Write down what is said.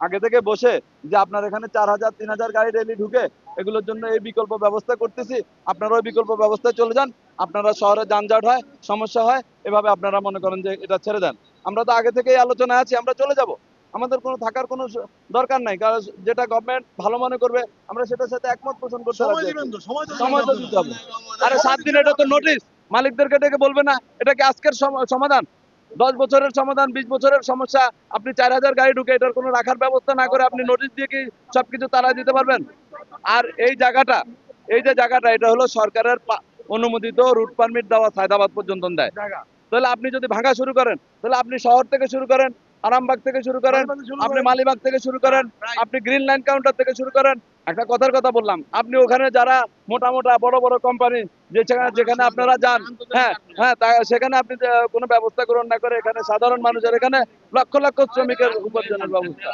আগে থেকে বসে যে আপনার এখানে 4000 3000 গাড়ি ডেইলি ঢুকে, এগুলোর জন্য এই বিকল্প ব্যবস্থা করতেছি, আপনারা ওই বিকল্প ব্যবস্থায় চলে যান। আপনারা শহরে যানজট হয়, সমস্যা হয়, এভাবে আপনারা মনে করেন যে এটা ছেড়ে দেন। আমরা তো আগে থেকেই আলোচনায় আছি, আমরা চলে যাব। আমাদের কোনো থাকার কোনো দরকার নাই, কারণ যেটা গভর্নমেন্ট ভালো মনে করবে আমরা সেটার সাথে একমত পোষণ করতে রাজি আছি। সময় তো দিতে হবে। আরে 7 দিন, এটা তো নোটিশ। মালিকদেরকে ডেকে বলবে না এটা কি আজকের সমাধান? 10 বছরের সমাধান, 20 বছরের সমস্যা। আপনি 4000 গাড়ি ঢুকে এটার কোনো রাখার ব্যবস্থা না করে আপনি নোটিশ দিয়ে কি সবকিছু তাড়ায় দিতে পারবেন? আর এই জায়গাটা, এই যে জায়গাটা, এটা হলো সরকারের অনুমোদিত রুট পারমিট দেওয়া, সায়দাবাদ পর্যন্ত দেয়। তাহলে আপনি যদি ভাঙা শুরু করেন, তাহলে আপনি শহর থেকে শুরু করেন, আরামবাগ থেকে শুরু করেন, আপনি মালিবাগ থেকে শুরু করেন, আপনি গ্রিন লাইন কাউন্টার থেকে শুরু করেন। একটা কথার কথা বললাম, আপনি ওখানে যারা মোটা মোটা বড় বড় কোম্পানি যেখানে আপনারা যান, হ্যাঁ হ্যাঁ, সেখানে আপনি কোনো ব্যবস্থা গ্রহণ না করে এখানে সাধারণ মানুষের, এখানে লক্ষ লক্ষ শ্রমিকের উপার্জনের ব্যবস্থা।